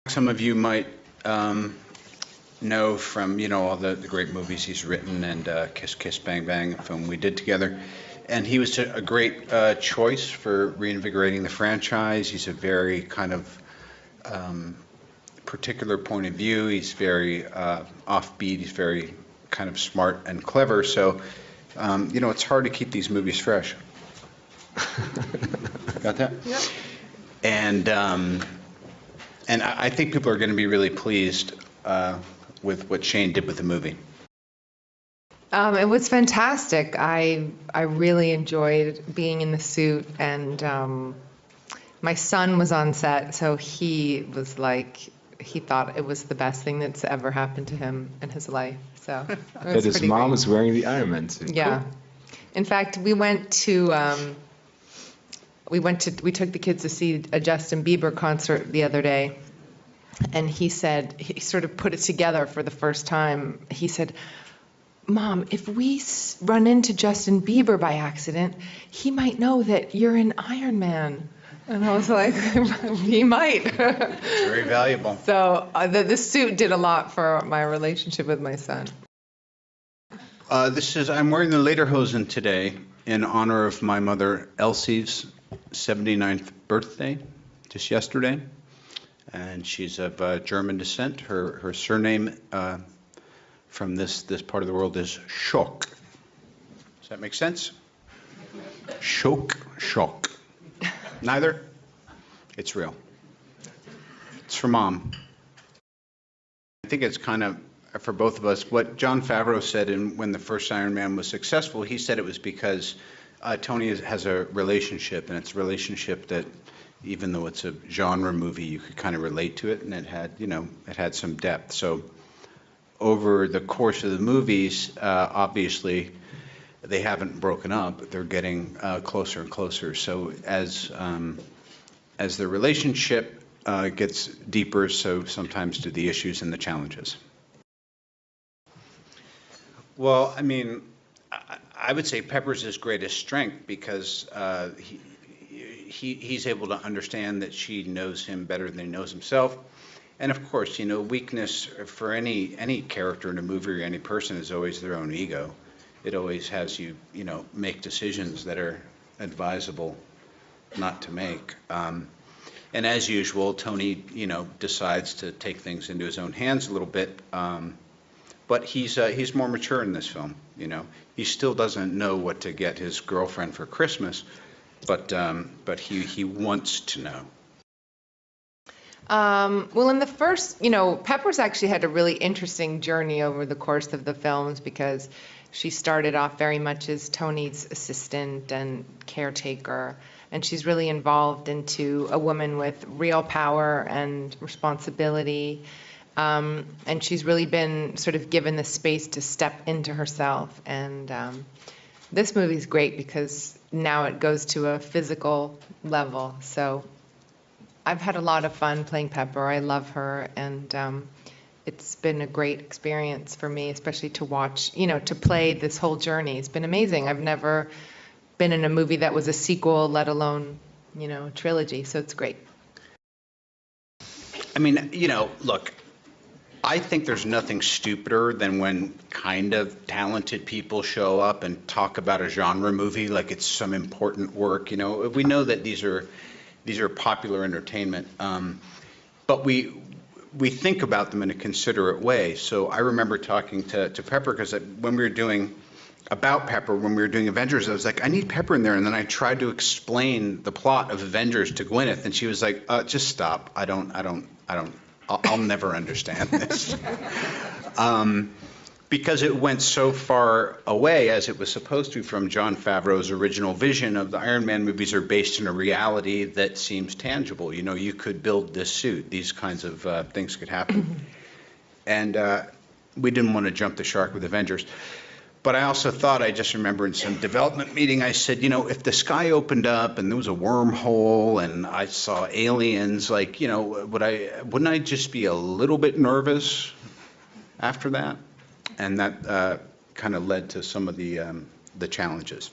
Some of you might know from, all the great movies he's written and Kiss Kiss Bang Bang, a film we did together. And he was a great choice for reinvigorating the franchise. He's a very kind of particular point of view. He's very offbeat. He's very kind of smart and clever. So, it's hard to keep these movies fresh. Got that? Yep. And I think people are going to be really pleased with what Shane did with the movie. It was fantastic. I really enjoyed being in the suit, and my son was on set, so he was like, he thought it was the best thing that's ever happened to him in his life. So it was that his mom great. was wearing the Iron Man suit. Yeah. Cool. In fact, we took the kids to see a Justin Bieber concert the other day, and he said, he sort of put it together for the first time. He said, "Mom, if we run into Justin Bieber by accident, he might know that you're an Iron Man." And I was like, he might. It's very valuable. So the suit did a lot for my relationship with my son. I'm wearing the lederhosen today in honor of my mother Elsie's 79th birthday, just yesterday. And she's of German descent. Her surname from this part of the world is Schock. Does that make sense? Schock. Neither? It's real. It's for Mom. I think it's kind of, for both of us, what Jon Favreau said when the first Iron Man was successful. He said it was because Tony has a relationship, and it's a relationship that, even though it's a genre movie, you could kind of relate to it, and it had some depth. So over the course of the movies, obviously, they haven't broken up. They're getting closer and closer. So as the relationship gets deeper, so sometimes do the issues and the challenges. Well, I mean, I would say Pepper's his greatest strength because he's able to understand that she knows him better than he knows himself. And of course, weakness for any character in a movie or any person is always their own ego. It always has you, make decisions that are advisable not to make. And as usual, Tony, decides to take things into his own hands a little bit. But he's more mature in this film. He still doesn't know what to get his girlfriend for Christmas, but he wants to know. Well, in the first, Pepper's actually had a really interesting journey over the course of the films because she started off very much as Tony's assistant and caretaker, and she's really involved into a woman with real power and responsibility. And she's really been sort of given the space to step into herself. And this movie's great because now it goes to a physical level. So I've had a lot of fun playing Pepper. I love her, and it's been a great experience for me, especially to watch, to play this whole journey. It's been amazing. I've never been in a movie that was a sequel, let alone, a trilogy. So it's great. I mean, look, I think there's nothing stupider than when kind of talented people show up and talk about a genre movie like it's some important work. We know that these are popular entertainment, but we think about them in a considerate way. So I remember talking to Pepper because when we were doing Avengers, I was like, I need Pepper in there, and then I tried to explain the plot of Avengers to Gwyneth, and she was like, just stop. I'll never understand this. Because it went so far away, as it was supposed to, from Jon Favreau's original vision of the Iron Man movies are based in a reality that seems tangible. You could build this suit. These kinds of things could happen. And we didn't want to jump the shark with Avengers. But I also thought, I just remember in some development meeting, I said, if the sky opened up and there was a wormhole and I saw aliens, wouldn't I just be a little bit nervous after that? And that kind of led to some of the challenges.